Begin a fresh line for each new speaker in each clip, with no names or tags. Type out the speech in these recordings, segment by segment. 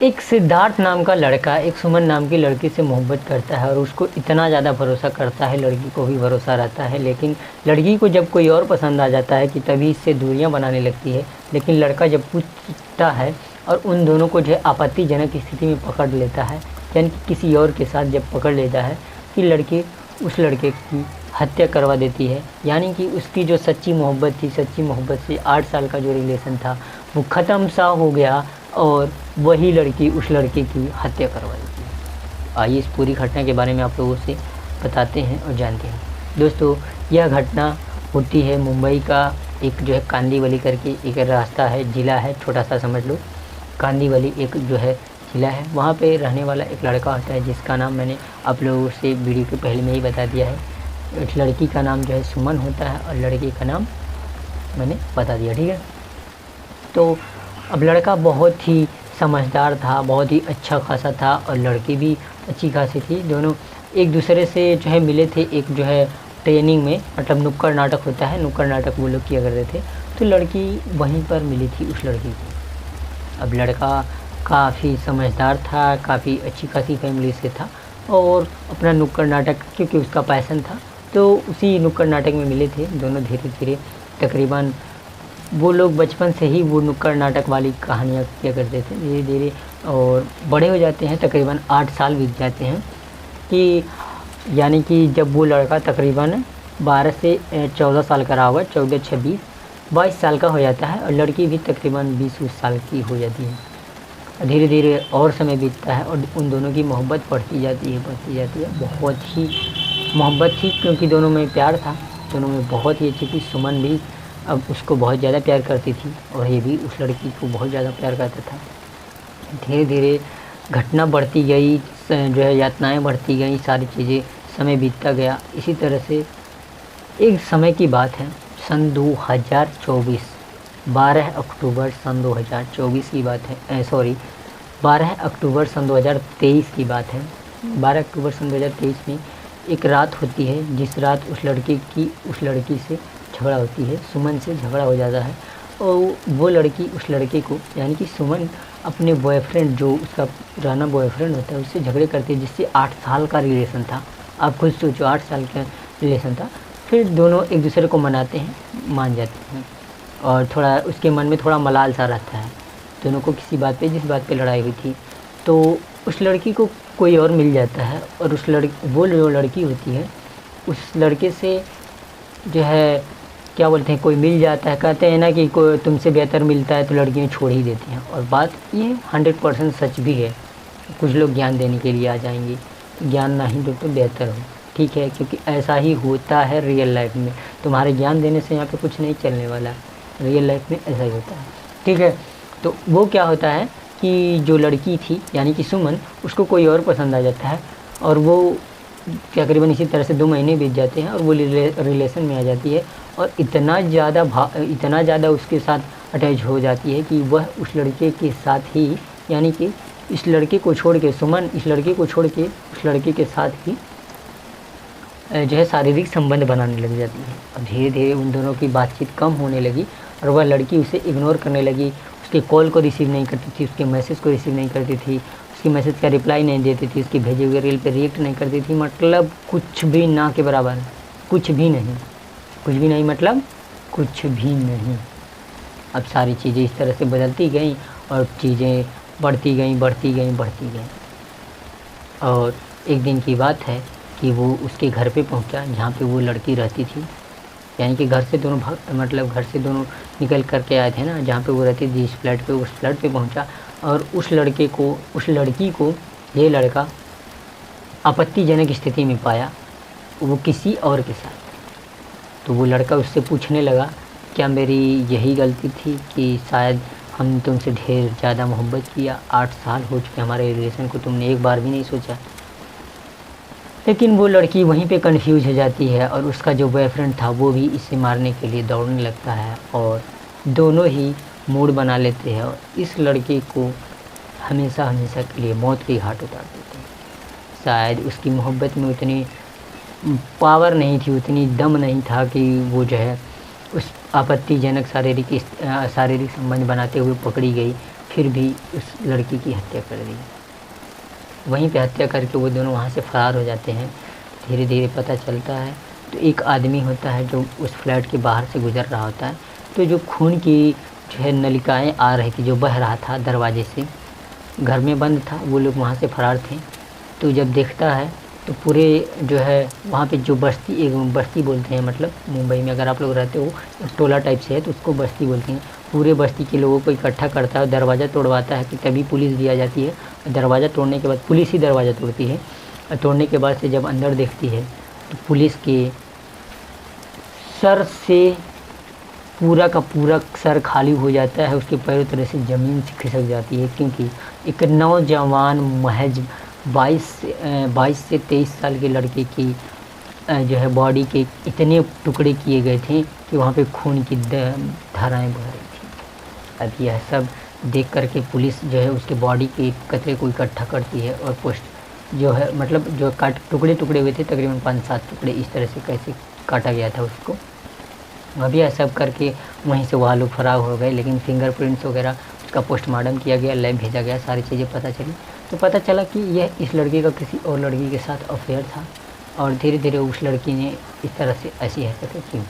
एक सिद्धार्थ नाम का लड़का एक सुमन नाम की लड़की से मोहब्बत करता है और उसको इतना ज़्यादा भरोसा करता है, लड़की को भी भरोसा रहता है। लेकिन लड़की को जब कोई और पसंद आ जाता है कि तभी इससे दूरियां बनाने लगती है। लेकिन लड़का जब पूछता है और उन दोनों को जो है आपत्तिजनक स्थिति में पकड़ लेता है, यानी कि किसी और के साथ जब पकड़ लेता है कि लड़की उस लड़के की हत्या करवा देती है। यानी कि उसकी जो सच्ची मोहब्बत थी, सच्ची मोहब्बत से 8 साल का जो रिलेशन था वो ख़त्म सा हो गया और वही लड़की उस लड़के की हत्या करवा देती है। आइए इस पूरी घटना के बारे में आप लोगों से बताते हैं और जानते हैं। दोस्तों, यह घटना होती है मुंबई का एक जो है कांदिवली करके एक रास्ता है, ज़िला है, छोटा सा समझ लो। कांदिवली एक जो है ज़िला है, वहाँ पे रहने वाला एक लड़का होता है जिसका नाम मैंने आप लोगों से वीडियो के पहले में ही बता दिया है। एक लड़की का नाम जो है सुमन होता है और लड़के का नाम मैंने बता दिया, ठीक है। तो अब लड़का बहुत ही समझदार था, बहुत ही अच्छा खासा था और लड़की भी अच्छी खासी थी। दोनों एक दूसरे से जो है मिले थे, एक जो है ट्रेनिंग में, मतलब नुक्कड़ नाटक होता है, नुक्कड़ नाटक वो लोग किया करते थे। तो लड़की वहीं पर मिली थी उस लड़की को। अब लड़का काफ़ी समझदार था, काफ़ी अच्छी खासी फैमिली से था और अपना नुक्कड़ नाटक क्योंकि उसका पैसन था तो उसी नुक्कड़ नाटक में मिले थे दोनों। धीरे धीरे तकरीबन वो लोग बचपन से ही वो नुक्कड़ नाटक वाली कहानियाँ किया करते थे। धीरे धीरे और बड़े हो जाते हैं, तकरीबन 8 साल बीत जाते हैं कि यानी कि जब वो लड़का तकरीबन 12 से 14 साल का रहा होगा, 14, 26, 22 साल का हो जाता है और लड़की भी तकरीबन 20 साल की हो जाती है। धीरे धीरे और समय बीतता है और उन दोनों की मोहब्बत बढ़ती जाती है। बहुत ही मोहब्बत थी क्योंकि दोनों में प्यार था, दोनों में बहुत ही अच्छी थी। सुमन भी अब उसको बहुत ज़्यादा प्यार करती थी और ये भी उस लड़की को बहुत ज़्यादा प्यार करता था। धीरे धीरे घटना बढ़ती गई, जो है यातनाएँ बढ़ती गई, सारी चीज़ें, समय बीतता गया। इसी तरह से एक समय की बात है, सन 2024, 12 अक्टूबर सन 2024 की बात है, 12 अक्टूबर सन 2023 की बात है। 12 अक्टूबर सन 2023 में एक रात होती है जिस रात उस लड़की से झगड़ा होती है, सुमन से झगड़ा हो जाता है और वो लड़की उस लड़के को, यानी कि सुमन अपने बॉयफ्रेंड, जो उसका पुराना बॉयफ्रेंड होता है, उससे झगड़े करती है जिससे 8 साल का रिलेशन था। आप खुद सोचो, 8 साल का रिलेशन था। फिर दोनों एक दूसरे को मनाते हैं, मान जाते हैं और थोड़ा उसके मन में थोड़ा मलाल सा रहता है दोनों को किसी बात पे, जिस बात पे लड़ाई हुई थी। तो उस लड़की को कोई और मिल जाता है और वो जो लड़की होती है उस लड़के से जो है क्या बोलते हैं, कोई मिल जाता है, कहते हैं ना कि कोई तुमसे बेहतर मिलता है तो लड़कियाँ छोड़ ही देती हैं। और बात ये 100% सच भी है। कुछ लोग ज्ञान देने के लिए आ जाएंगे, ज्ञान नहीं दो तो बेहतर हो, ठीक है, क्योंकि ऐसा ही होता है रियल लाइफ में। तुम्हारे ज्ञान देने से यहाँ पे कुछ नहीं चलने वाला, रियल लाइफ में ऐसा ही होता है, ठीक है। तो वो क्या होता है कि जो लड़की थी यानी कि सुमन, उसको कोई और पसंद आ जाता है और वो तकरीबन इसी तरह से 2 महीने बीत जाते हैं और वो रिलेशन में आ जाती है और इतना ज़्यादा उसके साथ अटैच हो जाती है कि वह उस लड़के के साथ ही, यानी कि इस लड़के को छोड़ के, सुमन इस लड़के को छोड़ के उस लड़के के साथ ही जो है शारीरिक संबंध बनाने लग जाती है। अब धीरे धीरे उन दोनों की बातचीत कम होने लगी और वह लड़की उसे इग्नोर करने लगी। उसके कॉल को रिसीव नहीं करती थी, उसके मैसेज को रिसीव नहीं करती थी, उसकी मैसेज का रिप्लाई नहीं देती थी, उसकी भेजे हुए रील पे रिएक्ट नहीं करती थी। मतलब कुछ भी ना के बराबर, कुछ भी नहीं, मतलब कुछ भी नहीं। अब सारी चीज़ें इस तरह से बदलती गई और चीज़ें बढ़ती गई और एक दिन की बात है कि वो उसके घर पे पहुंचा जहाँ पे वो लड़की रहती थी। यानी कि घर से दोनों निकल कर के आए थे ना, जहाँ पे वो रहती थी जिस फ्लैट पे, उस फ्लैट पे पहुंचा और उस लड़की को ये लड़का आपत्तिजनक स्थिति में पाया, वो किसी और के साथ। तो वो लड़का उससे पूछने लगा, क्या मेरी यही गलती थी कि शायद हम तुमसे ढेर ज़्यादा मोहब्बत किया, 8 साल हो चुके हमारे रिलेशन को, तुमने एक बार भी नहीं सोचा। लेकिन वो लड़की वहीं पे कंफ्यूज हो जाती है और उसका जो बॉयफ्रेंड था वो भी इसे मारने के लिए दौड़ने लगता है और दोनों ही मूड बना लेते हैं और इस लड़के को हमेशा के लिए मौत के घाट उतार देते हैं। शायद उसकी मोहब्बत में उतनी पावर नहीं थी, उतनी दम नहीं था कि वो जो है उस आपत्तिजनक शारीरिक संबंध बनाते हुए पकड़ी गई फिर भी उस लड़की की हत्या कर दी। वहीं पे हत्या करके वो दोनों वहाँ से फरार हो जाते हैं। धीरे धीरे पता चलता है तो एक आदमी होता है जो उस फ्लैट के बाहर से गुज़र रहा होता है, तो जो खून की जो है नलिकाएँ आ रही थी, जो बह रहा था दरवाजे से, घर में बंद था, वो लोग वहाँ से फरार थे। तो जब देखता है तो पूरे जो है वहाँ पे जो बस्ती, एक बस्ती बोलते हैं, मतलब मुंबई में अगर आप लोग रहते हो, एक टोला टाइप से है तो उसको बस्ती बोलते हैं। पूरे बस्ती के लोगों को इकट्ठा करता है और दरवाज़ा तोड़वाता है कि तभी पुलिस भी आ जाती है। दरवाज़ा तोड़ने के बाद पुलिस ही दरवाज़ा तोड़ती है, और तोड़ने के बाद से जब अंदर देखती है तो पुलिस के सर से पूरा का पूरा सर खाली हो जाता है, उसके पैरों तरह से ज़मीन से खिसक जाती है, क्योंकि एक नौजवान महज 22 से 23 साल के लड़के की जो है बॉडी के इतने टुकड़े किए गए थे कि वहाँ पे खून की धाराएं बह रही थी। अब यह सब देख कर के पुलिस जो है उसके बॉडी के कचरे को इकट्ठा करती है और पोस्ट जो है, मतलब जो टुकड़े हुए थे तकरीबन 5-7 टुकड़े, इस तरह से कैसे काटा गया था उसको। अब यह सब करके वहीं से वह लोग फरार हो गए, लेकिन फिंगरप्रिंट्स वगैरह उसका पोस्टमार्टम किया गया, लैब भेजा गया, सारी चीज़ें पता चली। तो पता चला कि यह इस लड़के का किसी और लड़की के साथ अफेयर था, और धीरे धीरे उस लड़की ने इस तरह से ऐसी हरकतें की।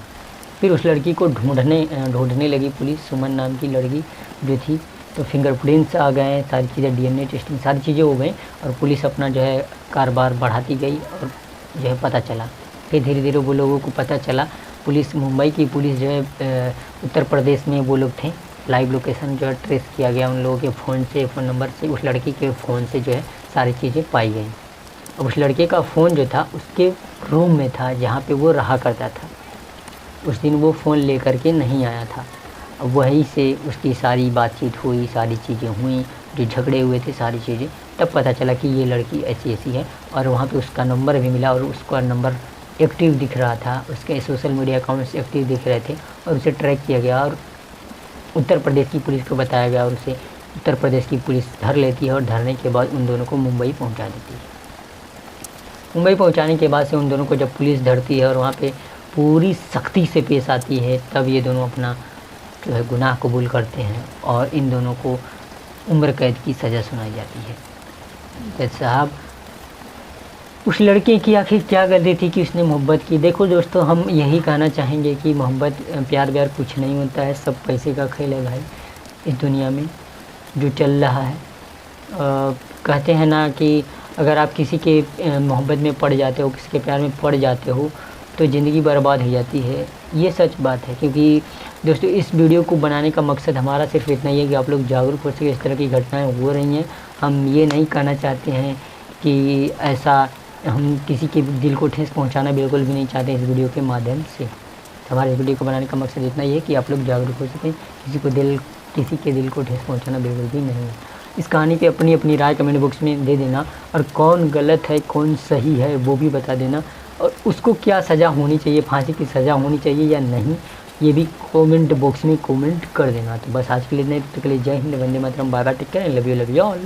फिर उस लड़की को ढूंढने लगी पुलिस, सुमन नाम की लड़की जो थी। तो फिंगरप्रिंट्स आ गए, सारी चीज़ें, डीएनए टेस्टिंग, सारी चीज़ें हो गई, और पुलिस अपना जो है कारोबार बढ़ाती गई, और जो है पता चला। फिर धीरे धीरे वो लोगों को पता चला, पुलिस, मुंबई की पुलिस जो है उत्तर प्रदेश में वो लोग थे, लाइव लोकेशन जो है ट्रेस किया गया उन लोगों के फ़ोन से, फ़ोन नंबर से, उस लड़की के फ़ोन से जो है सारी चीज़ें पाई गई। अब उस लड़के का फ़ोन जो था उसके रूम में था जहाँ पे वो रहा करता था। उस दिन वो फ़ोन लेकर के नहीं आया था। अब वहीं से उसकी सारी बातचीत हुई, सारी चीज़ें हुई, जो झगड़े हुए थे सारी चीज़ें, तब पता चला कि ये लड़की ऐसी ऐसी है। और वहाँ पे उसका नंबर भी मिला, और उसका नंबर एक्टिव दिख रहा था, उसके सोशल मीडिया अकाउंट्स एक्टिव दिख रहे थे, और उसे ट्रैक किया गया और उत्तर प्रदेश की पुलिस को बताया गया, और उसे उत्तर प्रदेश की पुलिस धर लेती है, और धरने के बाद उन दोनों को मुंबई पहुंचा देती है। मुंबई पहुंचाने के बाद से उन दोनों को जब पुलिस धरती है और वहाँ पे पूरी सख्ती से पेश आती है, तब ये दोनों अपना जो है गुनाह कबूल करते हैं, और इन दोनों को उम्र कैद की सज़ा सुनाई जाती है। जज साहब, उस लड़के की आखिर क्या गलती थी कि उसने मोहब्बत की? देखो दोस्तों, हम यही कहना चाहेंगे कि मोहब्बत, प्यार व्यार कुछ नहीं होता है, सब पैसे का खेल है भाई। इस दुनिया में जो चल रहा है, कहते हैं ना कि अगर आप किसी के मोहब्बत में पड़ जाते हो, किसी के प्यार में पड़ जाते हो, तो ज़िंदगी बर्बाद हो जाती है। ये सच बात है, क्योंकि दोस्तों इस वीडियो को बनाने का मकसद हमारा सिर्फ इतना ही है कि आप लोग जागरूक हो सके। इस तरह की घटनाएं हो रही हैं, हम ये नहीं कहना चाहते हैं कि ऐसा, हम किसी के दिल को ठेस पहुंचाना बिल्कुल भी नहीं चाहते इस वीडियो के माध्यम से। हमारे इस वीडियो को बनाने का मकसद इतना ही है कि आप लोग जागरूक हो सकें, किसी के दिल को ठेस पहुंचाना बिल्कुल भी नहीं है। इस कहानी पे अपनी अपनी राय कमेंट बॉक्स में दे देना, और कौन गलत है कौन सही है वो भी बता देना, और उसको क्या सज़ा होनी चाहिए, फांसी की सज़ा होनी चाहिए या नहीं, ये भी कमेंट बॉक्स में कमेंट कर देना। तो बस आज के लिए इतना ही, तब तक के लिए जय हिंद, वंदे मातरम, bye bye, take care, love you all.